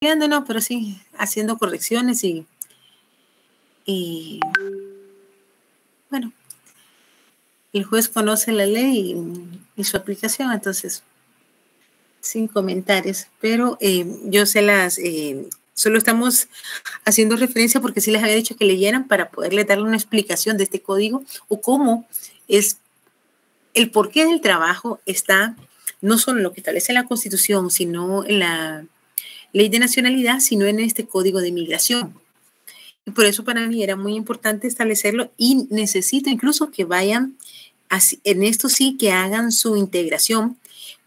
estudiando, no, pero sí, haciendo correcciones y bueno, el juez conoce la ley y su aplicación, entonces, sin comentarios, pero yo solo estamos haciendo referencia porque sí les había dicho que leyeran para poderle darle una explicación de este código o cómo es el porqué del trabajo está no solo en lo que establece la Constitución, sino en la Ley de Nacionalidad, sino en este Código de Migración. Y por eso para mí era muy importante establecerlo y necesito incluso que vayan, en esto sí, que hagan su integración,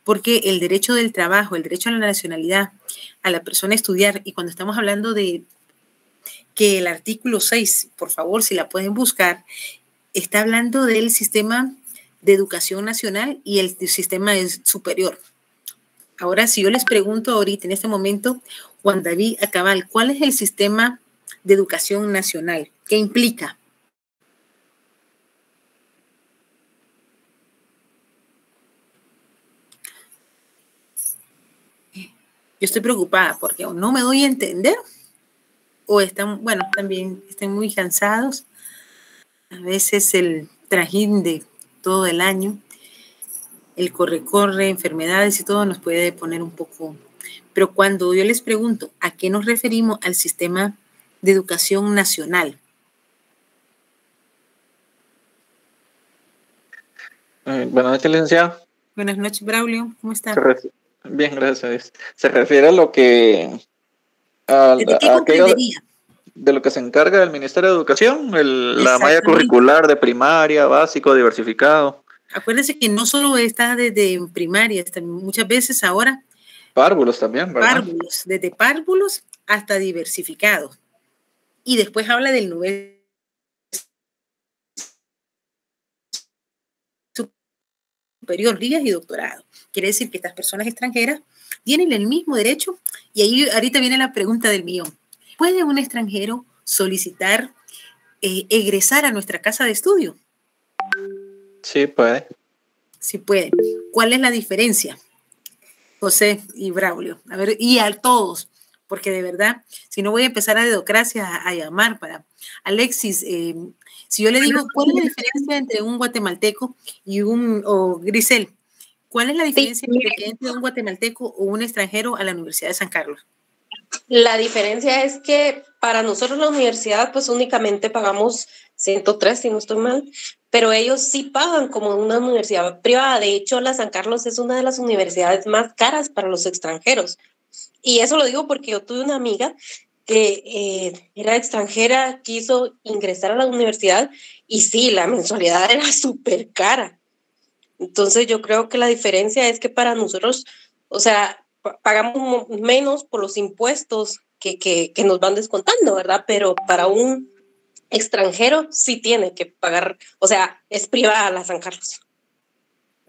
porque el derecho del trabajo, el derecho a la nacionalidad, a la persona a estudiar, y cuando estamos hablando de que el artículo 6, por favor, si la pueden buscar, está hablando del sistema de educación nacional y el sistema superior. Ahora, si yo les pregunto ahorita, en este momento, Juan David Acabal, ¿cuál es el sistema de educación nacional? ¿Qué implica? Yo estoy preocupada porque o no me doy a entender o están, bueno, también están muy cansados. A veces el trajín de todo el año, el corre-corre, enfermedades y todo nos puede poner un poco. Pero cuando yo les pregunto a qué nos referimos al sistema de educación nacional. Buenas noches, licenciado. Buenas noches, Braulio. ¿Cómo está? Bien, gracias a Dios. Se refiere a lo que... ¿De qué comprendería? De lo que se encarga el Ministerio de Educación, la malla curricular de primaria, básico, diversificado. Acuérdense que no solo está desde primaria, muchas veces ahora. Párvulos también, ¿verdad? Párvulos, desde párvulos hasta diversificado. Y después habla del nivel superior, ligas y doctorado. Quiere decir que estas personas extranjeras tienen el mismo derecho. Y ahí ahorita viene la pregunta del millón. ¿Puede un extranjero solicitar egresar a nuestra casa de estudio? Sí, puede. Sí puede. ¿Cuál es la diferencia? José y Braulio. A ver, y a todos, porque de verdad, si no voy a empezar a dedocracia a llamar para Alexis, si yo le digo, ¿cuál es la diferencia entre un guatemalteco y o Grisel? ¿Cuál es la diferencia entre un guatemalteco o un extranjero a la Universidad de San Carlos? La diferencia es que para nosotros la universidad pues únicamente pagamos 103, si no estoy mal, pero ellos sí pagan como una universidad privada. De hecho, la San Carlos es una de las universidades más caras para los extranjeros. Y eso lo digo porque yo tuve una amiga que era extranjera, quiso ingresar a la universidad y sí, la mensualidad era súper cara. Entonces yo creo que la diferencia es que para nosotros, o sea, pagamos menos por los impuestos que nos van descontando, ¿verdad? Pero para un extranjero sí tiene que pagar, o sea, es privada la San Carlos.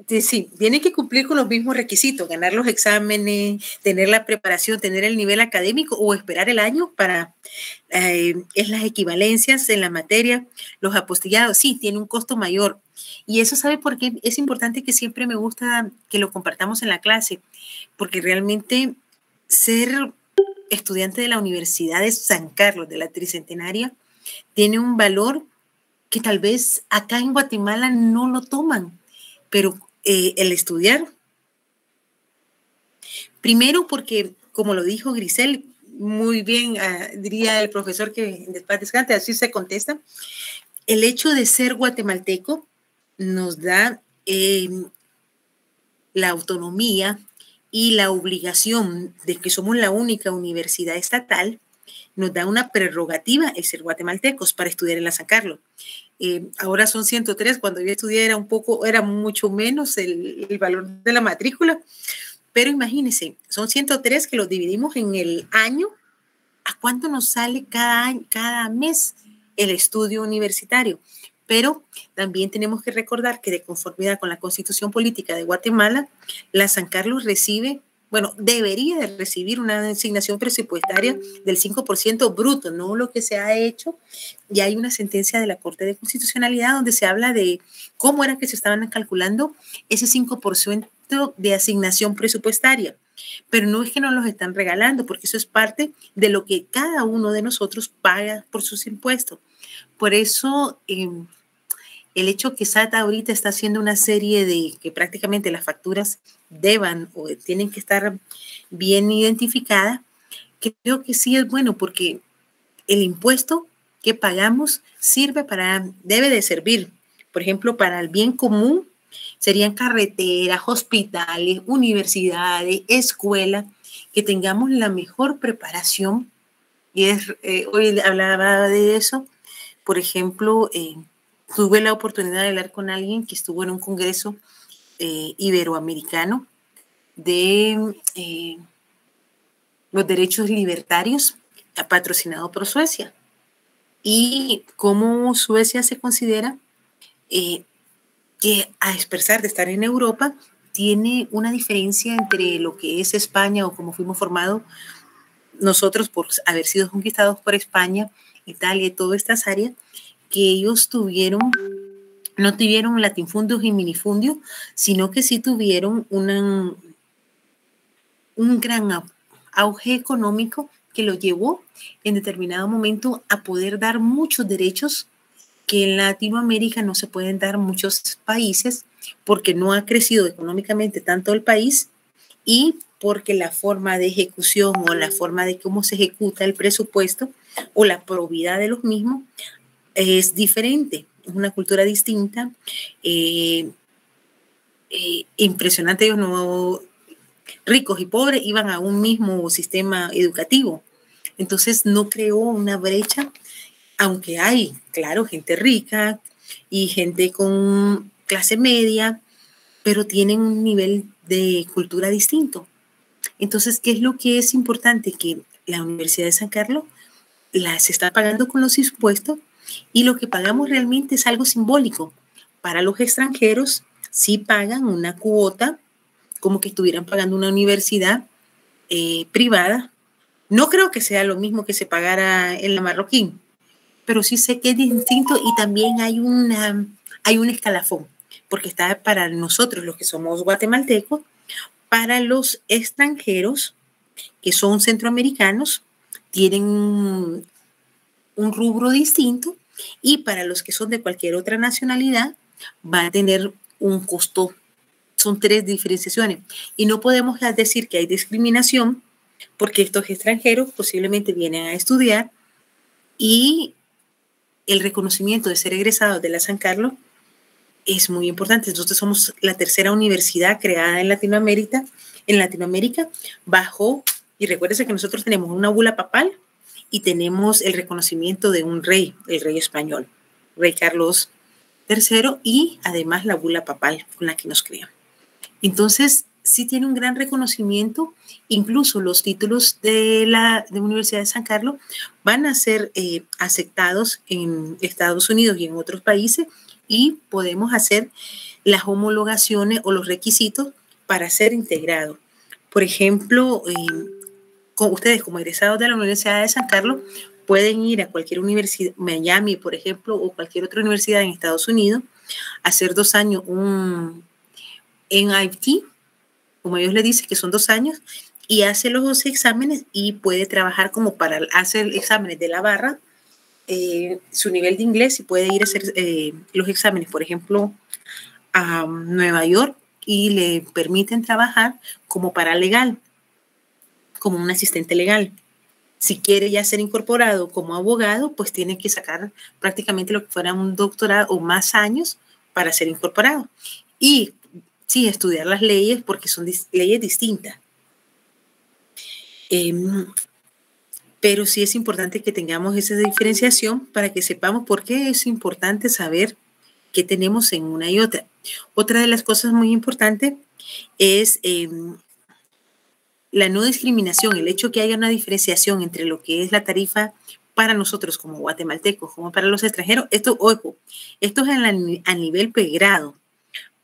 Sí, tiene que cumplir con los mismos requisitos, ganar los exámenes, tener la preparación, tener el nivel académico o esperar el año para es las equivalencias en la materia, los apostillados, sí, tiene un costo mayor. Y eso, ¿sabe por qué? Es importante que siempre me gusta que lo compartamos en la clase, porque realmente ser estudiante de la Universidad de San Carlos, de la Tricentenaria, tiene un valor que tal vez acá en Guatemala no lo toman, pero el estudiar, primero porque, como lo dijo Grisel, muy bien, diría el profesor que después descante, así se contesta, el hecho de ser guatemalteco nos da la autonomía y la obligación de que somos la única universidad estatal, nos da una prerrogativa el ser guatemaltecos para estudiar en la San Carlos. Ahora son 103, cuando yo estudié era mucho menos el valor de la matrícula, pero imagínense, son 103 que los dividimos en el año, ¿a cuánto nos sale cada mes el estudio universitario? Pero también tenemos que recordar que de conformidad con la Constitución Política de Guatemala, la San Carlos recibe, bueno, debería de recibir una asignación presupuestaria del 5% bruto, no lo que se ha hecho. Y hay una sentencia de la Corte de Constitucionalidad donde se habla de cómo era que se estaban calculando ese 5% de asignación presupuestaria. Pero no es que nos los están regalando, porque eso es parte de lo que cada uno de nosotros paga por sus impuestos. Por eso, el hecho que SAT ahorita está haciendo una serie de que prácticamente las facturas deban o tienen que estar bien identificadas, creo que sí es bueno, porque el impuesto que pagamos debe de servir, por ejemplo, para el bien común. Serían carreteras, hospitales, universidades, escuelas, que tengamos la mejor preparación. Y hoy hablaba de eso. Por ejemplo, tuve la oportunidad de hablar con alguien que estuvo en un congreso iberoamericano de los derechos libertarios, patrocinado por Suecia. Y cómo Suecia se considera que, a pesar de estar en Europa, tiene una diferencia entre lo que es España o como fuimos formados nosotros por haber sido conquistados por España, Italia y todas estas áreas, que ellos no tuvieron latifundios y minifundios, sino que sí tuvieron un gran auge económico que lo llevó en determinado momento a poder dar muchos derechos que en Latinoamérica no se pueden dar muchos países, porque no ha crecido económicamente tanto el país y porque la forma de ejecución o la forma de cómo se ejecuta el presupuesto o la probidad de los mismos es diferente, es una cultura distinta. Impresionante, ellos no, ricos y pobres iban a un mismo sistema educativo, entonces no creó una brecha, aunque hay, claro, gente rica y gente con clase media, pero tienen un nivel de cultura distinto. Entonces, ¿qué es lo que es importante? Que la Universidad de San Carlos las está pagando con los impuestos y lo que pagamos realmente es algo simbólico. Para los extranjeros sí pagan una cuota como que estuvieran pagando una universidad privada. No creo que sea lo mismo que se pagara en la Marroquín, pero sí sé que es distinto y también hay un escalafón, porque está para nosotros los que somos guatemaltecos, para los extranjeros que son centroamericanos, tienen un rubro distinto, y para los que son de cualquier otra nacionalidad va a tener un costo. Son 3 diferenciaciones y no podemos decir que hay discriminación, porque estos extranjeros posiblemente vienen a estudiar y el reconocimiento de ser egresados de la San Carlos es muy importante. Nosotros somos la tercera universidad creada en Latinoamérica, bajo, y recuérdense que nosotros tenemos una bula papal y tenemos el reconocimiento de un rey, el rey español, rey Carlos III, y además la bula papal con la que nos crean. Entonces, sí tiene un gran reconocimiento. Incluso los títulos de la Universidad de San Carlos van a ser aceptados en Estados Unidos y en otros países, y podemos hacer las homologaciones o los requisitos para ser integrados. Por ejemplo, ustedes como egresados de la Universidad de San Carlos pueden ir a cualquier universidad, Miami, por ejemplo, o cualquier otra universidad en Estados Unidos, hacer 2 años en IT, como ellos le dicen, que son 2 años, y hace los 2 exámenes y puede trabajar como para hacer exámenes de la barra, su nivel de inglés, y puede ir a hacer los exámenes, por ejemplo, a Nueva York, y le permiten trabajar como paralegal, como un asistente legal. Si quiere ya ser incorporado como abogado, pues tiene que sacar prácticamente lo que fuera un doctorado o más años para ser incorporado. Y sí, estudiar las leyes, porque son leyes distintas. Pero sí es importante que tengamos esa diferenciación para que sepamos por qué es importante saber qué tenemos en una y otra. Otra de las cosas muy importantes es la no discriminación, el hecho que haya una diferenciación entre lo que es la tarifa para nosotros como guatemaltecos, como para los extranjeros. Esto es a nivel pregrado,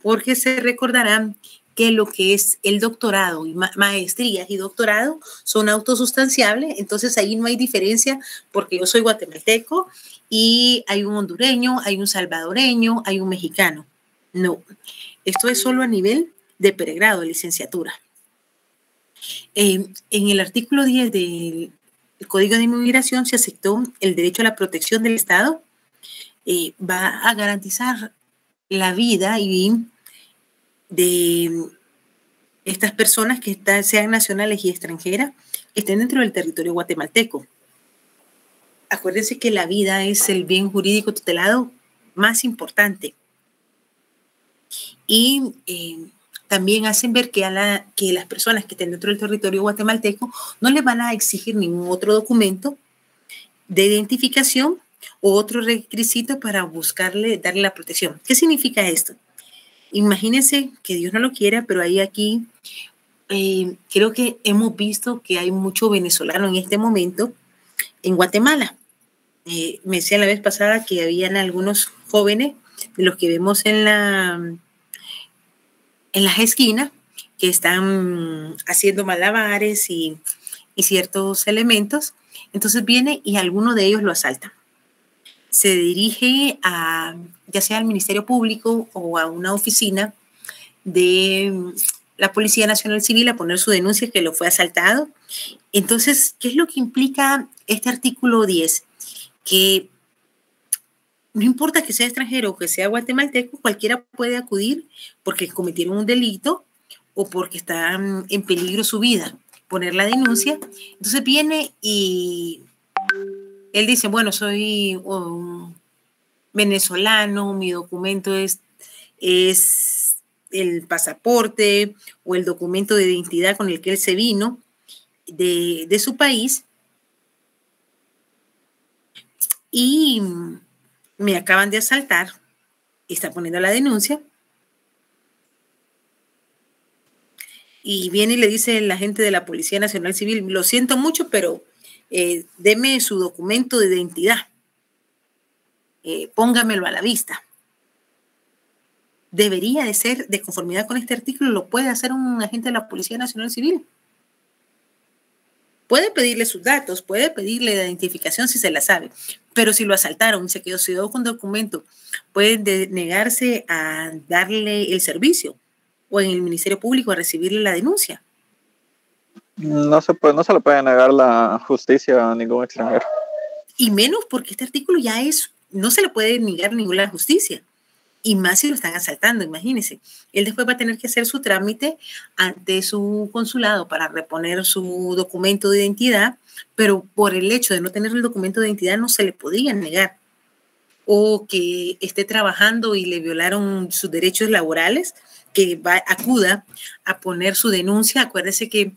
porque se recordarán que lo que es el doctorado y maestrías y doctorado son autosustanciables, entonces ahí no hay diferencia, porque yo soy guatemalteco y hay un hondureño, hay un salvadoreño, hay un mexicano. No, esto es solo a nivel de pregrado, de licenciatura. En el artículo 10 del Código de Inmigración se aceptó el derecho a la protección del Estado. Va a garantizar la vida y de estas personas que sean nacionales y extranjeras, que estén dentro del territorio guatemalteco. Acuérdense que la vida es el bien jurídico tutelado más importante. Y también hacen ver que las personas que estén dentro del territorio guatemalteco no les van a exigir ningún otro documento de identificación o otro requisito para darle la protección. ¿Qué significa esto? Imagínense que Dios no lo quiera, pero aquí creo que hemos visto que hay mucho venezolano en este momento en Guatemala. Me decían la vez pasada que habían algunos jóvenes de los que vemos en las esquinas que están haciendo malabares y ciertos elementos. Entonces viene y alguno de ellos lo asalta. Se dirige ya sea al Ministerio Público o a una oficina de la Policía Nacional Civil a poner su denuncia que lo fue asaltado. Entonces, ¿qué es lo que implica este artículo 10? Que no importa que sea extranjero o que sea guatemalteco, cualquiera puede acudir porque cometieron un delito o porque está en peligro su vida, poner la denuncia. Entonces viene y él dice, bueno, soy venezolano, mi documento es el pasaporte o el documento de identidad con el que él se vino de su país, y me acaban de asaltar, está poniendo la denuncia, y viene y le dice la gente de la Policía Nacional Civil, lo siento mucho, pero deme su documento de identidad, póngamelo a la vista. Debería de ser, de conformidad con este artículo, lo puede hacer un agente de la Policía Nacional Civil. Puede pedirle sus datos, puede pedirle la identificación si se la sabe, pero si lo asaltaron y se quedó con documento, pueden negarse a darle el servicio o en el Ministerio Público a recibirle la denuncia. No se le puede negar la justicia a ningún extranjero. Y menos porque este artículo no se le puede negar ninguna justicia. Y más si lo están asaltando, imagínense. Él después va a tener que hacer su trámite ante su consulado para reponer su documento de identidad, pero por el hecho de no tener el documento de identidad no se le podría negar. O que esté trabajando y le violaron sus derechos laborales, que acuda a poner su denuncia. Acuérdese que,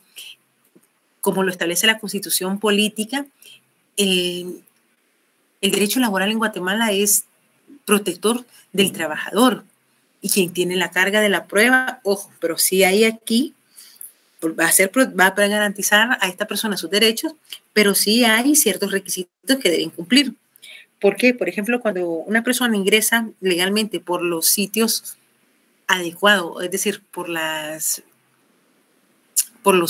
como lo establece la Constitución Política, el derecho laboral en Guatemala es protector del trabajador y quien tiene la carga de la prueba, ojo, pero sí hay aquí, va a garantizar a esta persona sus derechos, pero sí hay ciertos requisitos que deben cumplir. ¿Por qué? Por ejemplo, cuando una persona ingresa legalmente por los sitios adecuados, es decir, por los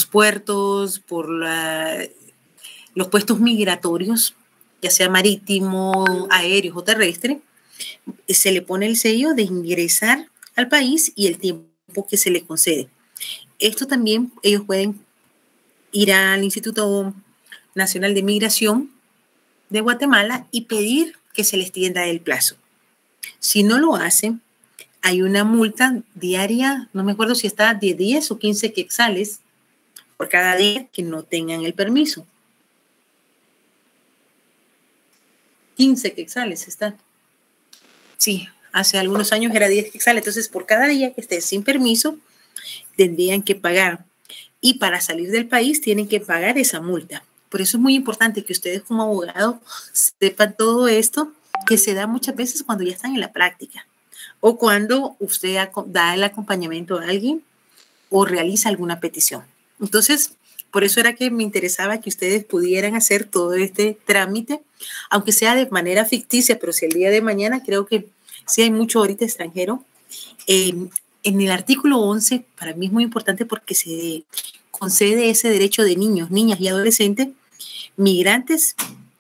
puertos, por los puestos migratorios, ya sea marítimo, aéreos o terrestre, se le pone el sello de ingresar al país y el tiempo que se le concede. Esto también ellos pueden ir al Instituto Nacional de Migración de Guatemala y pedir que se les extienda el plazo. Si no lo hacen, hay una multa diaria, no me acuerdo si está de 10 o 15 quetzales por cada día que no tengan el permiso. 15 quetzales está. Sí, hace algunos años era 10 quetzales. Entonces, por cada día que estés sin permiso, tendrían que pagar. Y para salir del país, tienen que pagar esa multa. Por eso es muy importante que ustedes como abogados sepan todo esto, que se da muchas veces cuando ya están en la práctica o cuando usted da el acompañamiento a alguien o realiza alguna petición. Entonces, por eso era que me interesaba que ustedes pudieran hacer todo este trámite, aunque sea de manera ficticia, pero si el día de mañana, creo que sí hay mucho ahorita extranjero. En el artículo 11, para mí es muy importante porque se concede ese derecho de niños, niñas y adolescentes, migrantes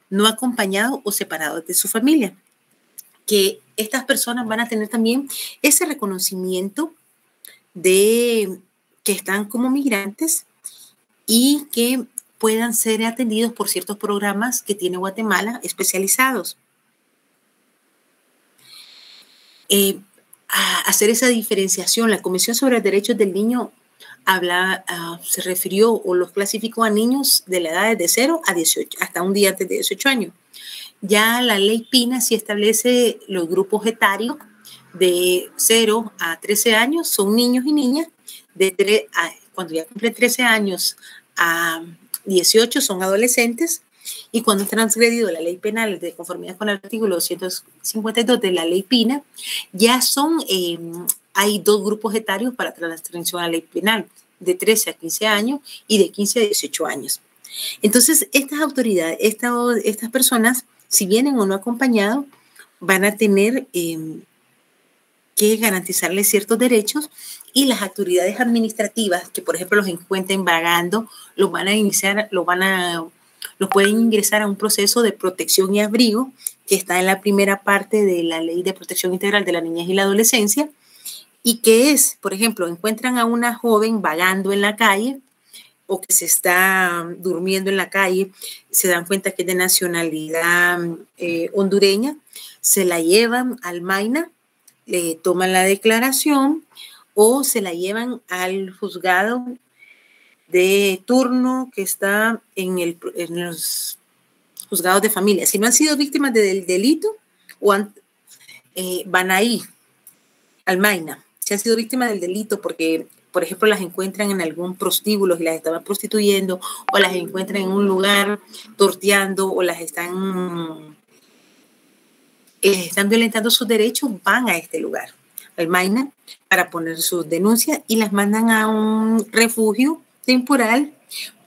no acompañados o separados de su familia, que estas personas van a tener también ese reconocimiento de que están como migrantes y que puedan ser atendidos por ciertos programas que tiene Guatemala especializados. A hacer esa diferenciación, la Comisión sobre los Derechos del Niño se refirió o los clasificó a niños de la edad de 0 a 18, hasta un día antes de 18 años. Ya la ley PINA sí establece los grupos etarios de 0 a 13 años, son niños y niñas, cuando ya cumplen 13 años a 18 son adolescentes, y cuando es transgredido la ley penal de conformidad con el artículo 252 de la ley PINA, ya hay 2 grupos etarios para transgresión a la ley penal, de 13 a 15 años y de 15 a 18 años. Entonces, estas autoridades, estas personas, si vienen o no acompañados, van a tener que garantizarles ciertos derechos, y las autoridades administrativas que, por ejemplo, los encuentren vagando, los pueden ingresar a un proceso de protección y abrigo que está en la primera parte de la Ley de Protección Integral de la Niñez y la Adolescencia, y que es, por ejemplo, encuentran a una joven vagando en la calle o que se está durmiendo en la calle, se dan cuenta que es de nacionalidad hondureña, se la llevan al MAINA, le toman la declaración o se la llevan al juzgado de turno que está en los juzgados de familia. Si no han sido víctimas del delito, van ahí al MAINA. Si han sido víctimas del delito porque, por ejemplo, las encuentran en algún prostíbulo y las estaban prostituyendo, o las encuentran en un lugar torteando, o las están violentando sus derechos, van a este lugar, al MAINA, para poner sus denuncias, y las mandan a un refugio temporal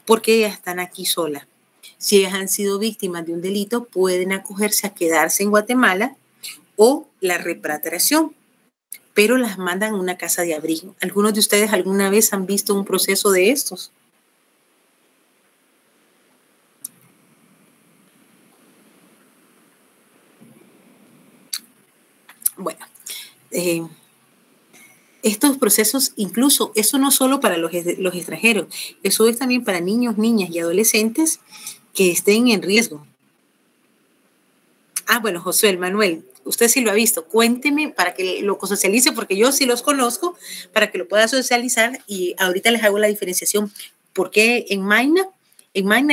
porque ellas están aquí solas. Si ellas han sido víctimas de un delito, pueden acogerse a quedarse en Guatemala o la repatriación, pero las mandan a una casa de abrigo. ¿Algunos de ustedes alguna vez han visto un proceso de estos? Bueno, estos procesos, incluso, eso no solo para los extranjeros, eso es también para niños, niñas y adolescentes que estén en riesgo. Bueno, Josué Manuel, usted sí lo ha visto. Cuénteme para que lo socialice, porque yo sí los conozco, para que lo pueda socializar, y ahorita les hago la diferenciación. Porque en MAINA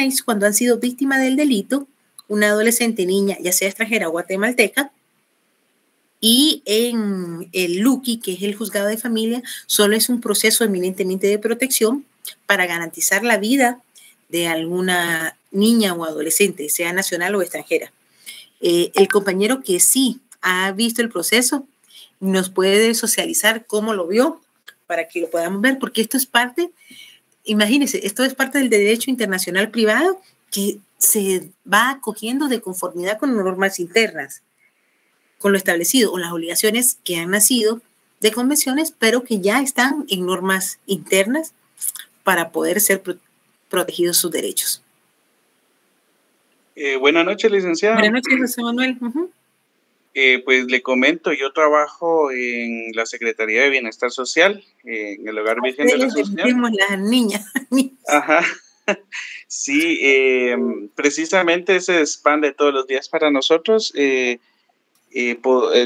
es cuando han sido víctimas del delito, una adolescente, niña, ya sea extranjera o guatemalteca, y en el LUCI, que es el juzgado de familia, solo es un proceso eminentemente de protección para garantizar la vida de alguna niña o adolescente, sea nacional o extranjera. El compañero que sí ha visto el proceso nos puede socializar cómo lo vio para que lo podamos ver, porque esto es parte, imagínense, esto es parte del derecho internacional privado que se va acogiendo de conformidad con normas internas, con lo establecido o las obligaciones que han nacido de convenciones, pero que ya están en normas internas para poder ser protegidos sus derechos. Buenas noches, licenciada. Buenas noches, José Manuel. Pues le comento, yo trabajo en la Secretaría de Bienestar Social, en el Hogar Virgen de la Asunción. Las niñas. Ajá. Sí, precisamente ese es pan de todos los días para nosotros.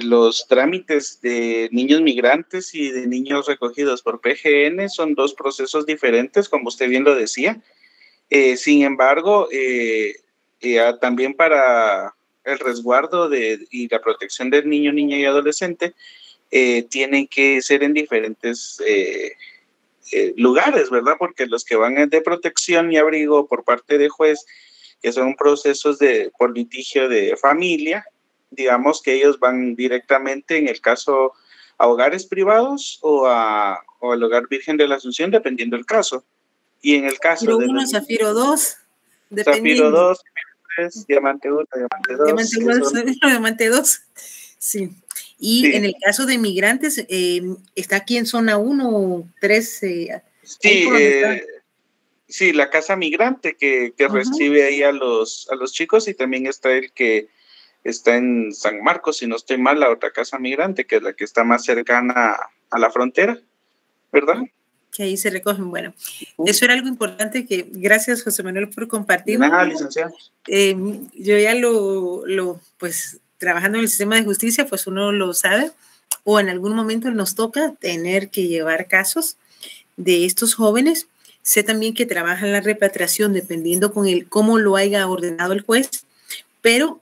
Los trámites de niños migrantes y de niños recogidos por PGN son 2 procesos diferentes, como usted bien lo decía. Sin embargo, también para el resguardo y la protección del niño, niña y adolescente, tienen que ser en diferentes lugares, ¿verdad? Porque los que van de protección y abrigo por parte de juez, que son procesos por litigio de familia, digamos que ellos van directamente, en el caso, a hogares privados o al Hogar Virgen de la Asunción, dependiendo del caso. Y en el caso Zafiro 1, Zafiro 2, Zafiro 2, Diamante 1, Diamante 2. Diamante 2, sí. Y sí, en el caso de migrantes, ¿está aquí en zona 1 o 3? Sí, la casa migrante que recibe ahí a los chicos, y también está el que está en San Marcos, si no estoy mal, la otra casa migrante, que es la que está más cercana a la frontera, ¿verdad? que ahí se recogen. Bueno, eso era algo importante que, gracias José Manuel por compartir. Nada, licenciado. Yo ya pues trabajando en el sistema de justicia, pues uno lo sabe, o en algún momento nos toca tener que llevar casos de estos jóvenes. Sé también que trabajan la repatriación dependiendo con cómo lo haya ordenado el juez, pero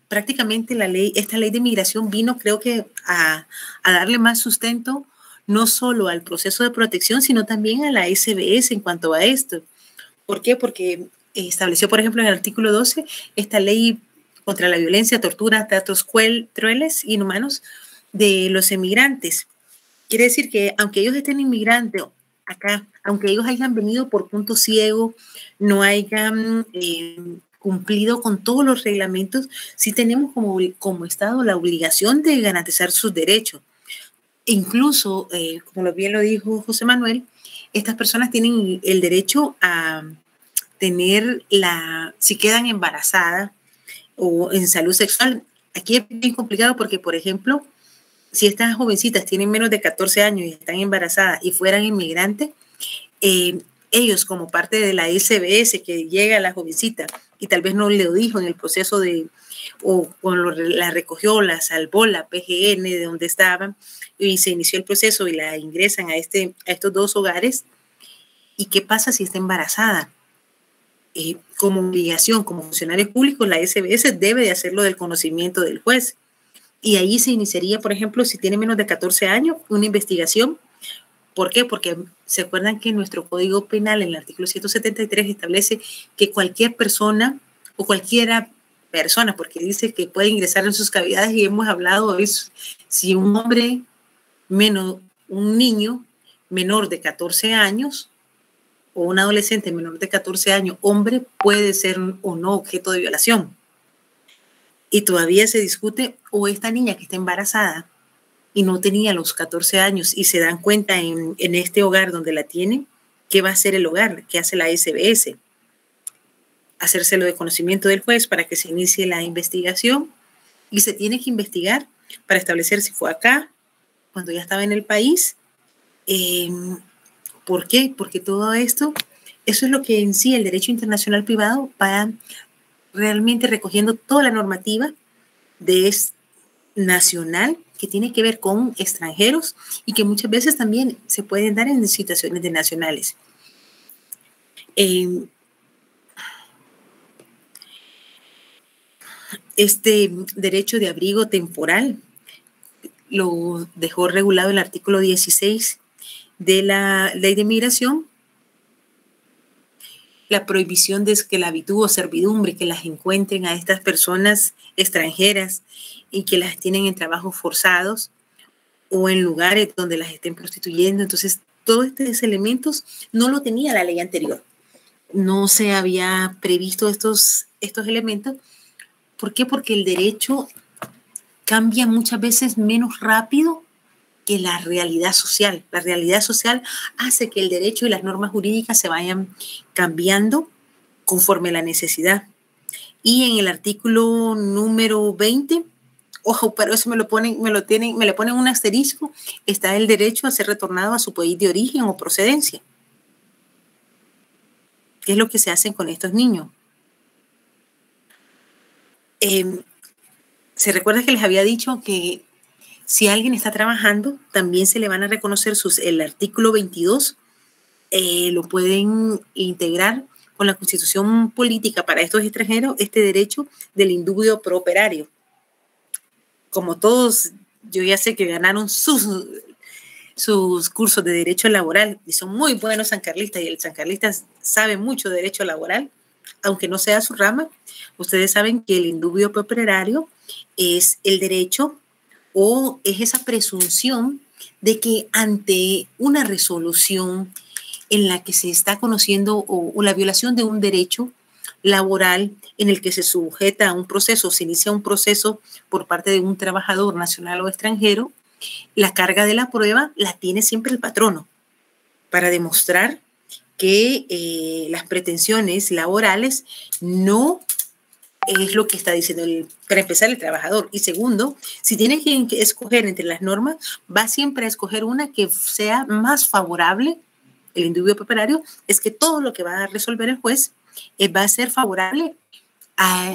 prácticamente esta ley de migración vino, creo que, a darle más sustento no solo al proceso de protección, sino también a la SBS en cuanto a esto. ¿Por qué? Porque estableció, por ejemplo, en el artículo 12, esta ley contra la violencia, tortura, tratos crueles, inhumanos de los emigrantes. Quiere decir que aunque ellos estén inmigrantes acá, aunque ellos hayan venido por punto ciego, no hayan cumplido con todos los reglamentos, sí tenemos como Estado la obligación de garantizar sus derechos. Incluso, como bien lo dijo José Manuel, estas personas tienen el derecho a tener si quedan embarazadas o en salud sexual. Aquí es bien complicado porque, por ejemplo, si estas jovencitas tienen menos de 14 años y están embarazadas y fueran inmigrantes, ellos como parte de la SBS que llega a la jovencita y tal vez no le dijo en el proceso o cuando la recogió, la salvó la PGN de donde estaban y se inició el proceso y la ingresan a estos dos hogares. ¿Y qué pasa si está embarazada? Como obligación, como funcionarios públicos, la SBS debe de hacerlo del conocimiento del juez. Y ahí se iniciaría, por ejemplo, si tiene menos de 14 años, una investigación. ¿Por qué? Porque se acuerdan que nuestro Código Penal, en el artículo 173, establece que cualquier persona o cualquiera persona, porque dice que puede ingresar en sus cavidades, y hemos hablado de eso, si un niño menor de 14 años o un adolescente menor de 14 años, hombre, puede ser o no objeto de violación. Y todavía se discute, o esta niña que está embarazada y no tenía los 14 años y se dan cuenta en este hogar donde la tienen, ¿qué va a hacer el hogar? ¿Qué hace la SBS? Hacérselo de conocimiento del juez para que se inicie la investigación, y se tiene que investigar para establecer si fue acá, cuando ya estaba en el país. ¿Por qué? Porque todo esto, eso es lo que en sí el derecho internacional privado va realmente recogiendo toda la normativa nacional que tiene que ver con extranjeros y que muchas veces también se pueden dar en situaciones de nacionales. Este derecho de abrigo temporal lo dejó regulado el artículo 16 de la Ley de Migración. La prohibición de esclavitud o servidumbre, que las encuentren a estas personas extranjeras y que las tienen en trabajos forzados o en lugares donde las estén prostituyendo. Entonces, todos estos elementos no lo tenía la ley anterior. No se había previsto estos elementos. ¿Por qué? Porque el derecho cambia muchas veces menos rápido que la realidad social. La realidad social hace que el derecho y las normas jurídicas se vayan cambiando conforme a la necesidad. Y en el artículo número 20, ojo, pero eso me le ponen un asterisco, está el derecho a ser retornado a su país de origen o procedencia. ¿Qué es lo que se hace con estos niños? Se recuerda que les había dicho que si alguien está trabajando, también se le van a reconocer el artículo 22, lo pueden integrar con la Constitución Política para estos extranjeros, este derecho del indubio pro operario. Como todos, yo ya sé que ganaron sus cursos de derecho laboral y son muy buenos sancarlistas, y el sancarlista sabe mucho de derecho laboral, aunque no sea su rama. Ustedes saben que el indubio pro operario es el derecho o es esa presunción de que ante una resolución en la que se está conociendo o la violación de un derecho laboral en el que se sujeta a un proceso, se inicia un proceso por parte de un trabajador nacional o extranjero, la carga de la prueba la tiene siempre el patrono para demostrar que las pretensiones laborales no es lo que está diciendo, para empezar, el trabajador. Y segundo, si tiene que escoger entre las normas, va siempre a escoger una que sea más favorable. El individuo preparario es que todo lo que va a resolver el juez va a ser favorable a,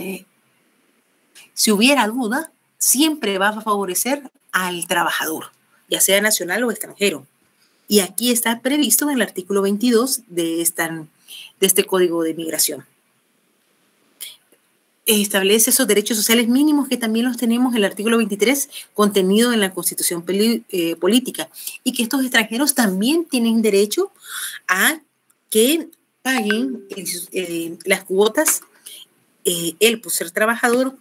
si hubiera duda, siempre va a favorecer al trabajador, ya sea nacional o extranjero. Y aquí está previsto en el artículo 22 de este Código de Migración. Establece esos derechos sociales mínimos que también los tenemos en el artículo 23, contenido en la Constitución Política, y que estos extranjeros también tienen derecho a que paguen las cuotas, él por ser trabajador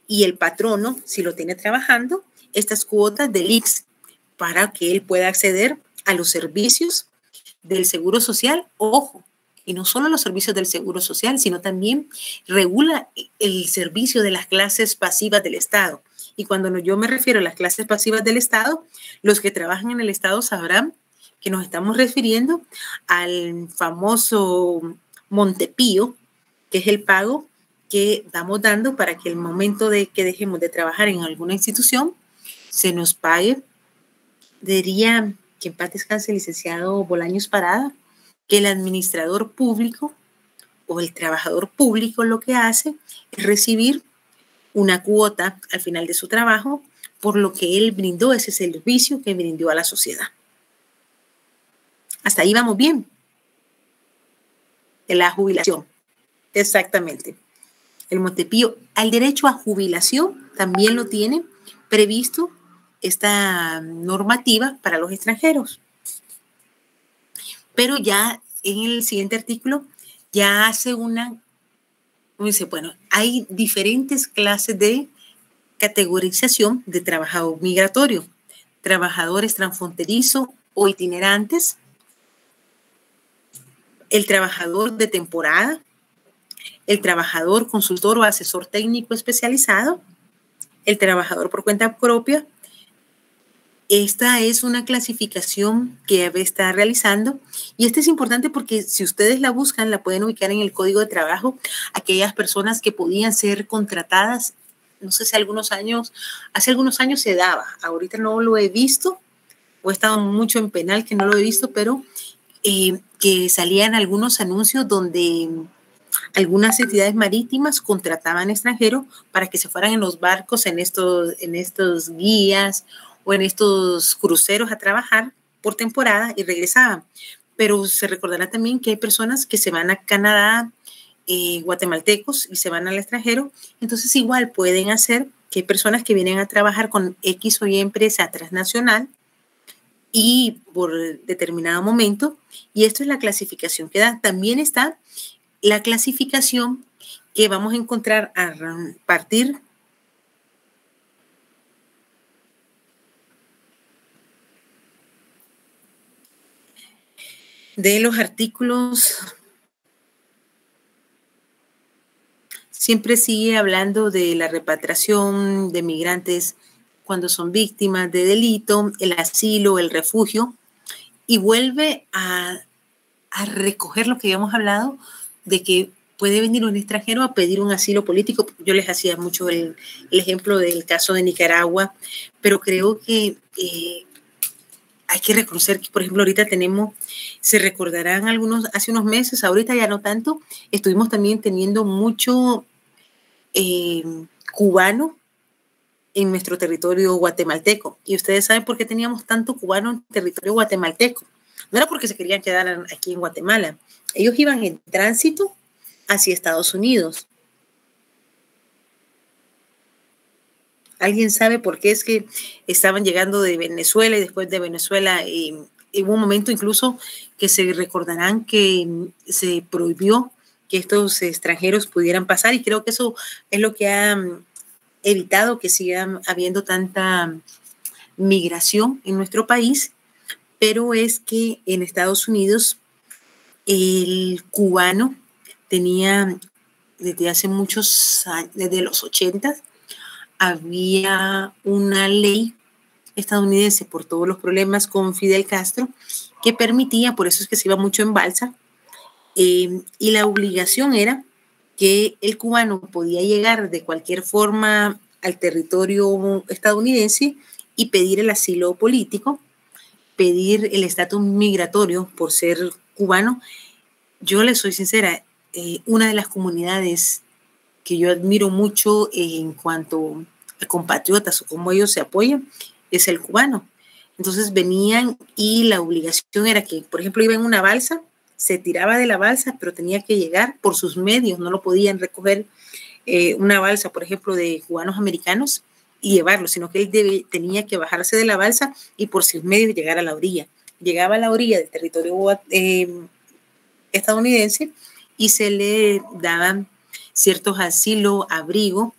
y el patrono, si lo tiene trabajando, estas cuotas del ICS para que él pueda acceder a los servicios del Seguro Social. Ojo, y no solo los servicios del Seguro Social, sino también regula el servicio de las clases pasivas del Estado. Y cuando yo me refiero a las clases pasivas del Estado, los que trabajan en el Estado sabrán que nos estamos refiriendo al famoso Montepío, que es el pago que vamos dando para que el momento de que dejemos de trabajar en alguna institución se nos pague. Diría que en paz descanse el licenciado Bolaños Parada, que el administrador público o el trabajador público lo que hace es recibir una cuota al final de su trabajo por lo que él brindó, ese servicio que brindó a la sociedad. Hasta ahí vamos bien. De la jubilación. Exactamente. El Montepío, al derecho a jubilación también lo tiene previsto esta normativa para los extranjeros. Pero ya en el siguiente artículo ya hace dice, bueno, hay diferentes clases de categorización de trabajador migratorio, trabajadores transfronterizos o itinerantes, el trabajador de temporada, el trabajador consultor o asesor técnico especializado, el trabajador por cuenta propia. Esta es una clasificación que ABE está realizando y esta es importante porque si ustedes la buscan, la pueden ubicar en el Código de Trabajo, aquellas personas que podían ser contratadas, no sé si hace algunos años se daba, ahorita no lo he visto, o he estado mucho en penal que no lo he visto, pero que salían algunos anuncios donde algunas entidades marítimas contrataban extranjeros para que se fueran en los barcos, en estos guías o en estos cruceros a trabajar por temporada y regresaban. Pero se recordará también que hay personas que se van a Canadá, guatemaltecos, y se van al extranjero. Entonces igual pueden hacer que hay personas que vienen a trabajar con X o Y empresa transnacional y por determinado momento. Y esto es la clasificación que da. También está la clasificación que vamos a encontrar a partir de los artículos. Siempre sigue hablando de la repatriación de migrantes cuando son víctimas de delito, el asilo, el refugio, y vuelve a recoger lo que habíamos hablado de que puede venir un extranjero a pedir un asilo político. Yo les hacía mucho el ejemplo del caso de Nicaragua, pero creo que hay que reconocer que, por ejemplo, ahorita se recordarán hace unos meses, ahorita ya no tanto, estuvimos también teniendo mucho cubano en nuestro territorio guatemalteco. Y ustedes saben por qué teníamos tanto cubano en territorio guatemalteco. No era porque se querían quedar aquí en Guatemala. Ellos iban en tránsito hacia Estados Unidos. ¿Alguien sabe por qué es que estaban llegando de Venezuela y después de Venezuela? Hubo un momento incluso que se recordarán que se prohibió que estos extranjeros pudieran pasar y creo que eso es lo que ha evitado que siga habiendo tanta migración en nuestro país, pero es que en Estados Unidos el cubano tenía desde hace muchos años, desde los 80, había una ley estadounidense por todos los problemas con Fidel Castro que permitía, por eso es que se iba mucho en balsa, y la obligación era que el cubano podía llegar de cualquier forma al territorio estadounidense y pedir el asilo político, pedir el estatus migratorio por ser cubano. Yo les soy sincera, una de las comunidades que yo admiro mucho en cuanto a compatriotas o cómo ellos se apoyan es el cubano. Entonces venían y la obligación era que, por ejemplo, iba en una balsa, se tiraba de la balsa, pero tenía que llegar por sus medios, no lo podían recoger una balsa, por ejemplo, de cubanos americanos y llevarlo, sino que él tenía que bajarse de la balsa y por sus medios llegar a la orilla. Llegaba a la orilla del territorio estadounidense y se le daban ciertos asilo, abrigo,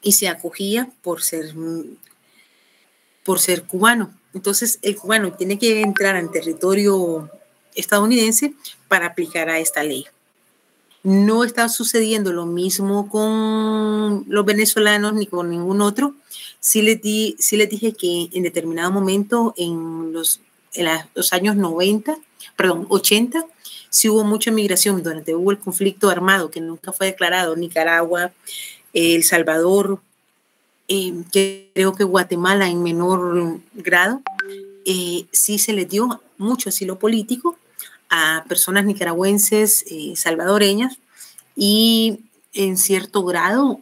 y se acogía por ser cubano. Entonces, el cubano tiene que entrar en territorio estadounidense para aplicar a esta ley. No está sucediendo lo mismo con los venezolanos ni con ningún otro. Sí les dije que en determinado momento, en los años 80, sí hubo mucha migración durante hubo el conflicto armado que nunca fue declarado, Nicaragua, El Salvador, creo que Guatemala en menor grado, sí se les dio mucho asilo político a personas nicaragüenses, salvadoreñas y en cierto grado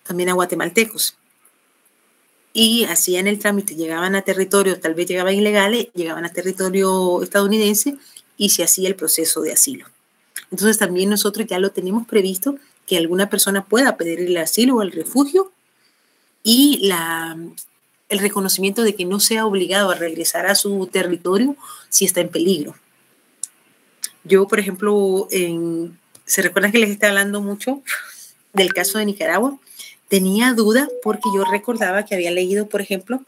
también a guatemaltecos. Y hacían el trámite, llegaban a territorio, tal vez llegaban ilegales, llegaban a territorio estadounidense y se hacía el proceso de asilo. Entonces también nosotros ya lo tenemos previsto que alguna persona pueda pedir el asilo o el refugio y el reconocimiento de que no sea obligado a regresar a su territorio si está en peligro. Yo, por ejemplo, ¿se recuerdan que les estaba hablando mucho del caso de Nicaragua? Tenía duda porque yo recordaba que había leído, por ejemplo,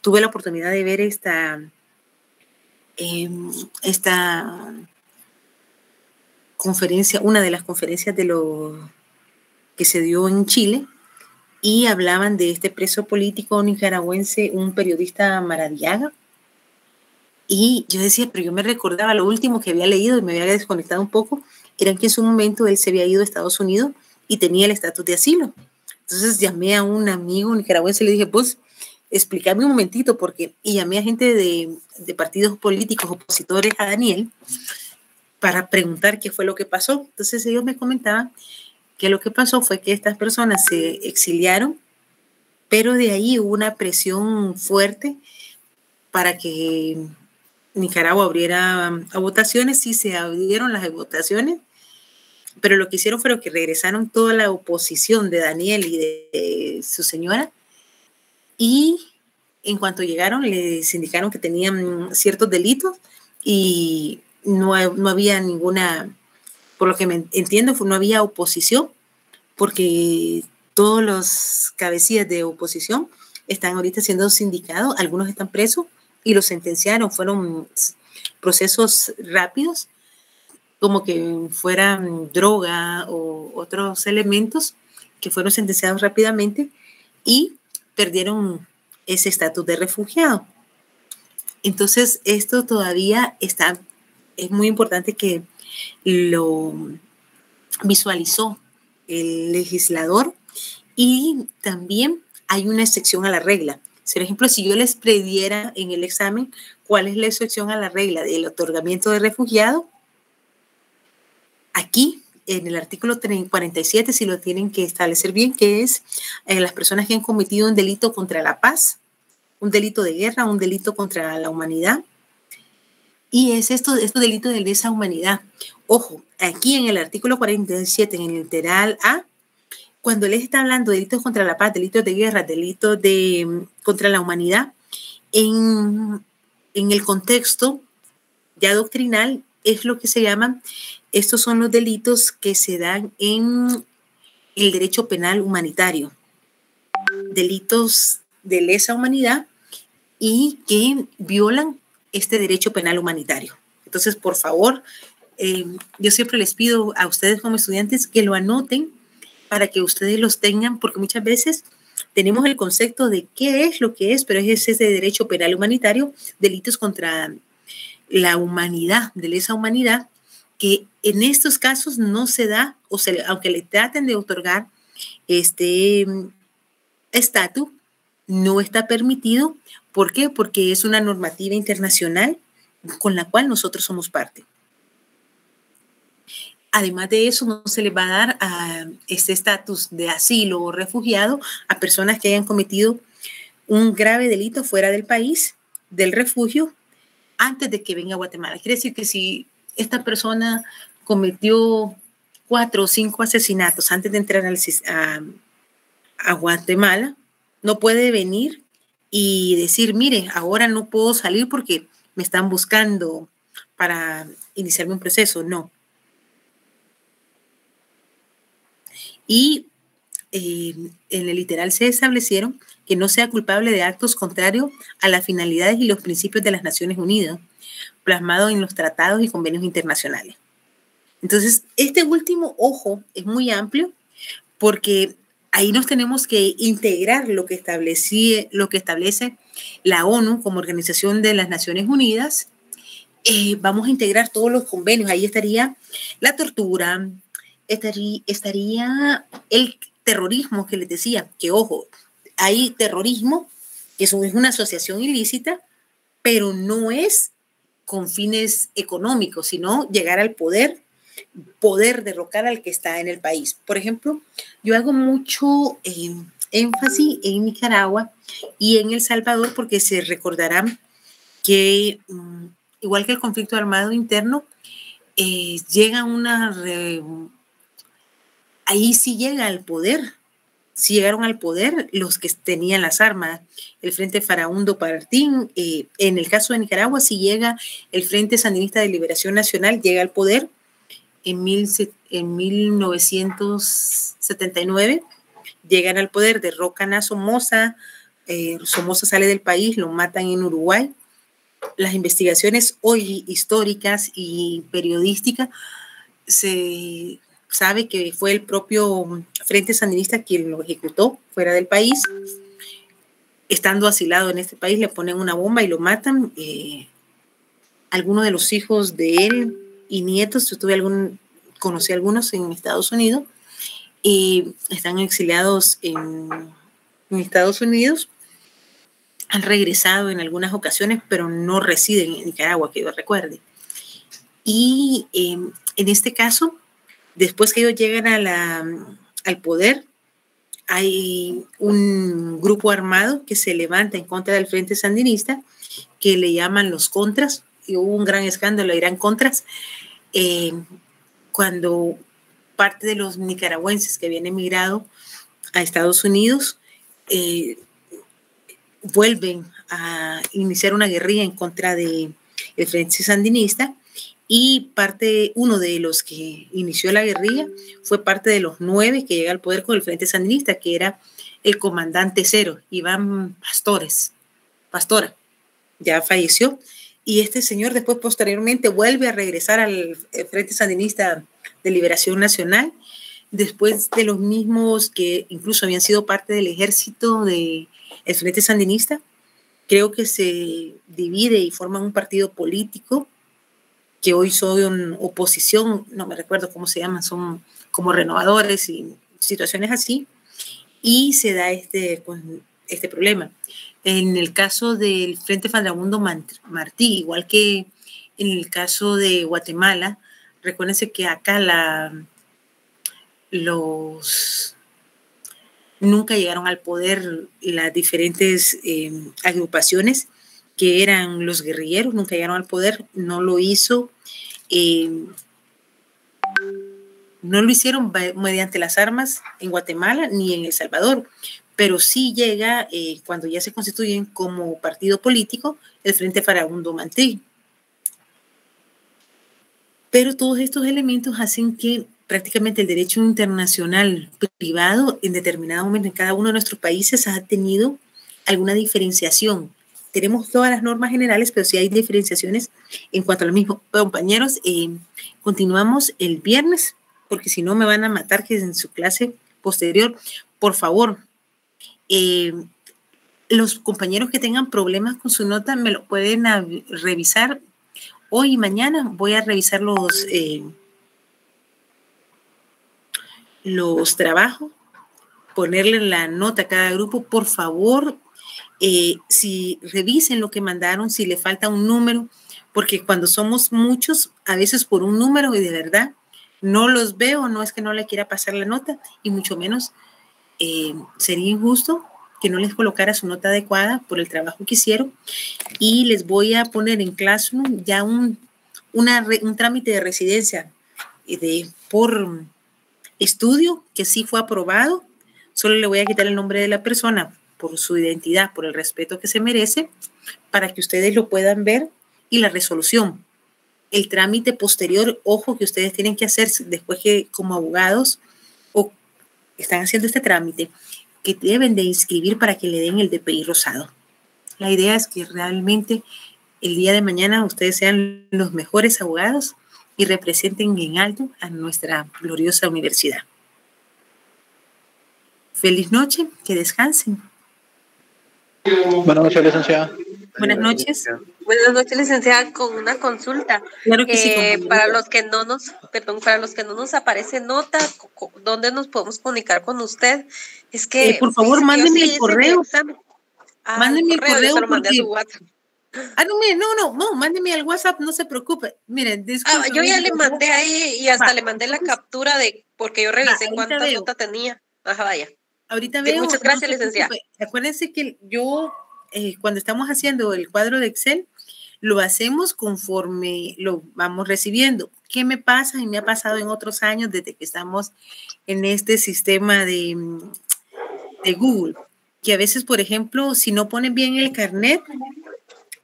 tuve la oportunidad de ver esta conferencia, una de las conferencias que se dio en Chile, y hablaban de este preso político nicaragüense, un periodista Maradiaga. Y yo decía, pero yo me recordaba lo último que había leído y me había desconectado un poco, era que en su momento él se había ido a Estados Unidos y tenía el estatus de asilo. Entonces llamé a un amigo nicaragüense y le dije, pues, explícame un momentito, y llamé a gente de partidos políticos opositores a Daniel para preguntar qué fue lo que pasó. Entonces ellos me comentaban que lo que pasó fue que estas personas se exiliaron, pero de ahí hubo una presión fuerte para que Nicaragua abriera a votaciones. Sí se abrieron las votaciones, pero lo que hicieron fue que regresaron toda la oposición de Daniel y de su señora, y en cuanto llegaron les indicaron que tenían ciertos delitos y no había ninguna, por lo que me entiendo, no había oposición, porque todos los cabecillas de oposición están ahorita siendo sindicados, algunos están presos y los sentenciaron. Fueron procesos rápidos, como que fueran droga o otros elementos que fueron sentenciados rápidamente y perdieron ese estatus de refugiado. Entonces, esto todavía es muy importante que lo visualizó el legislador, y también hay una excepción a la regla. Por ejemplo, si yo les prediera en el examen cuál es la excepción a la regla del otorgamiento de refugiado, aquí en el artículo 47, si lo tienen que establecer bien, que es las personas que han cometido un delito contra la paz, un delito de guerra, un delito contra la humanidad, y es estos delitos de lesa humanidad. Ojo, aquí en el artículo 47, en el literal A, cuando les está hablando de delitos contra la paz, delitos de guerra, delitos contra la humanidad, en el contexto ya doctrinal es lo que se llaman, estos son los delitos que se dan en el derecho penal humanitario, delitos de lesa humanidad y que violan este derecho penal humanitario. Entonces, por favor, yo siempre les pido a ustedes como estudiantes que lo anoten para que ustedes los tengan, porque muchas veces tenemos el concepto de qué es lo que es, pero es ese derecho penal humanitario, delitos contra la humanidad, de lesa humanidad, que en estos casos no se da, aunque le traten de otorgar este estatus, no está permitido. ¿Por qué? Porque es una normativa internacional con la cual nosotros somos parte. Además de eso, no se le va a dar este estatus de asilo o refugiado a personas que hayan cometido un grave delito fuera del país, del refugio, antes de que venga a Guatemala. Quiere decir que si esta persona cometió 4 o 5 asesinatos antes de entrar a Guatemala, no puede venir y decir, mire, ahora no puedo salir porque me están buscando para iniciarme un proceso. No. Y en el literal se establecieron que no sea culpable de actos contrarios a las finalidades y los principios de las Naciones Unidas, plasmados en los tratados y convenios internacionales. Entonces, este último ojo es muy amplio porque ahí nos tenemos que integrar lo que establece la ONU como Organización de las Naciones Unidas. Vamos a integrar todos los convenios. Ahí estaría la tortura, estaría el terrorismo que les decía, que ojo, hay terrorismo, que eso es una asociación ilícita, pero no es con fines económicos, sino llegar al poder derrocar al que está en el país. Por ejemplo, yo hago mucho énfasis en Nicaragua y en El Salvador porque se recordarán que, igual que el conflicto armado interno, ahí sí llega al poder, sí llegaron al poder los que tenían las armas, el Frente Farabundo Martín. En el caso de Nicaragua sí llega el Frente Sandinista de Liberación Nacional, llega al poder en 1979, llegan al poder, derrocan a Somoza, Somoza sale del país, lo matan en Uruguay. Las investigaciones hoy históricas y periodísticas se sabe que fue el propio Frente Sandinista quien lo ejecutó fuera del país. Estando asilado en este país, le ponen una bomba y lo matan. Algunos de los hijos de él y nietos, conocí algunos en Estados Unidos, están exiliados en Estados Unidos, han regresado en algunas ocasiones, pero no residen en Nicaragua, que yo recuerde. Y en este caso, después que ellos llegan al poder, hay un grupo armado que se levanta en contra del Frente Sandinista, que le llaman los Contras, y hubo un gran escándalo, eran Contras, cuando parte de los nicaragüenses que habían emigrado a Estados Unidos vuelven a iniciar una guerrilla en contra del Frente Sandinista, y uno de los que inició la guerrilla fue parte de los 9 que llega al poder con el Frente Sandinista, que era el comandante cero, Iván Pastora, ya falleció, y este señor después posteriormente vuelve a regresar al Frente Sandinista de Liberación Nacional, después de los mismos que incluso habían sido parte del ejército del Frente Sandinista. Creo que se divide y forman un partido político que hoy son oposición, no me recuerdo cómo se llaman, son como renovadores y situaciones así, y se da este problema. En el caso del Frente Farabundo Martí, igual que en el caso de Guatemala, recuérdense que acá nunca llegaron al poder las diferentes agrupaciones que eran los guerrilleros, nunca llegaron al poder, no lo hicieron mediante las armas en Guatemala ni en El Salvador, pero sí llega cuando ya se constituyen como partido político el Frente Farabundo Martí. Pero todos estos elementos hacen que prácticamente el derecho internacional privado en determinado momento en cada uno de nuestros países ha tenido alguna diferenciación. Tenemos todas las normas generales, pero sí hay diferenciaciones en cuanto a lo mismo. Compañeros, continuamos el viernes, porque si no me van a matar que en su clase posterior. Por favor, los compañeros que tengan problemas con su nota me lo pueden revisar hoy y mañana voy a revisar los trabajos, ponerle la nota a cada grupo. Por favor, si revisen lo que mandaron, si le falta un número, porque cuando somos muchos, a veces por un número y de verdad no los veo, no es que no le quiera pasar la nota, y mucho menos sería injusto que no les colocara su nota adecuada por el trabajo que hicieron. Y les voy a poner en Classroom ya un trámite de residencia por estudio que sí fue aprobado. Solo le voy a quitar el nombre de la persona por su identidad, por el respeto que se merece, para que ustedes lo puedan ver, y la resolución. El trámite posterior, ojo, que ustedes tienen que hacer después que como abogados o están haciendo este trámite, que deben de inscribir para que le den el DPI rosado. La idea es que realmente el día de mañana ustedes sean los mejores abogados y representen en alto a nuestra gloriosa universidad. Feliz noche, que descansen. Buenas noches, licenciada. Buenas noches. Buenas noches, licenciada, con una consulta. Claro que sí, para los que no nos aparece nota, ¿dónde nos podemos comunicar con usted? Es que por favor, mándenme el correo. Mándenme el correo. Yo lo mandé a su WhatsApp. No, mándenme al WhatsApp, no se preocupe. Miren, yo ya le mandé ahí y hasta le mandé la captura porque yo revisé cuánta nota tenía. Ajá, vaya. Ahorita veo. Muchas gracias, licenciada. Acuérdense que yo, cuando estamos haciendo el cuadro de Excel, lo hacemos conforme lo vamos recibiendo. ¿Qué me pasa? Y me ha pasado en otros años desde que estamos en este sistema de Google, que a veces, por ejemplo, si no ponen bien el carnet,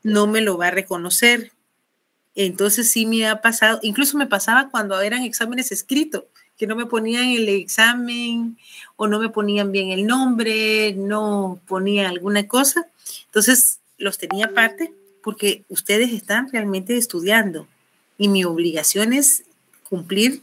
no me lo va a reconocer. Entonces sí me ha pasado, incluso me pasaba cuando eran exámenes escritos, que no me ponían el examen o no me ponían bien el nombre, no ponían alguna cosa. Entonces los tenía aparte porque ustedes están realmente estudiando y mi obligación es cumplir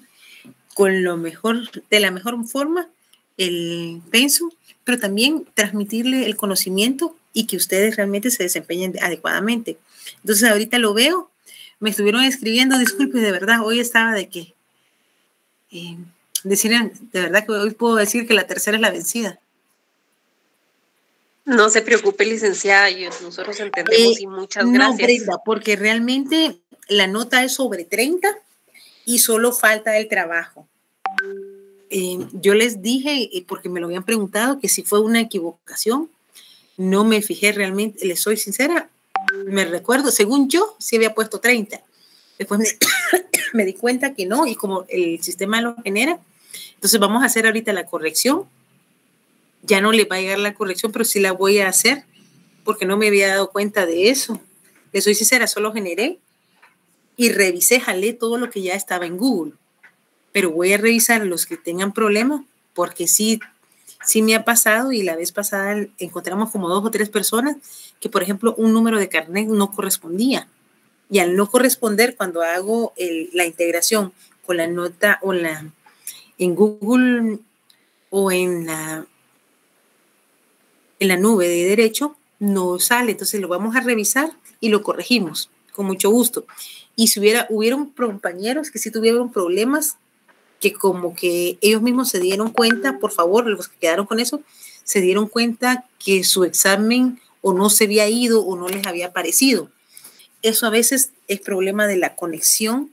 con lo mejor, de la mejor forma, el pensum, pero también transmitirle el conocimiento y que ustedes realmente se desempeñen adecuadamente. Entonces ahorita lo veo, me estuvieron escribiendo, disculpe, de verdad, hoy estaba de que decían, de verdad que hoy puedo decir que la tercera es la vencida. No se preocupe, licenciada, nosotros entendemos y muchas gracias. No, Brenda, porque realmente la nota es sobre 30 y solo falta el trabajo. Yo les dije, porque me lo habían preguntado, que si fue una equivocación, no me fijé realmente, les soy sincera, me recuerdo, según yo, sí había puesto 30. Después me di cuenta que no, y como el sistema lo genera, entonces vamos a hacer ahorita la corrección. Ya no le va a llegar la corrección, pero sí la voy a hacer, porque no me había dado cuenta de eso. Les soy sincera, solo generé y revisé, jalé todo lo que ya estaba en Google. Pero voy a revisar los que tengan problemas, porque sí me ha pasado, y la vez pasada encontramos como 2 o 3 personas que, por ejemplo, un número de carnet no correspondía. Y al no corresponder, cuando hago la integración con la nota o en Google o en la nube de derecho, no sale. Entonces lo vamos a revisar y lo corregimos con mucho gusto. Y si hubieron compañeros que sí tuvieron problemas, que como que ellos mismos se dieron cuenta, por favor, los que quedaron con eso, se dieron cuenta que su examen o no se había ido o no les había aparecido. Eso a veces es problema de la conexión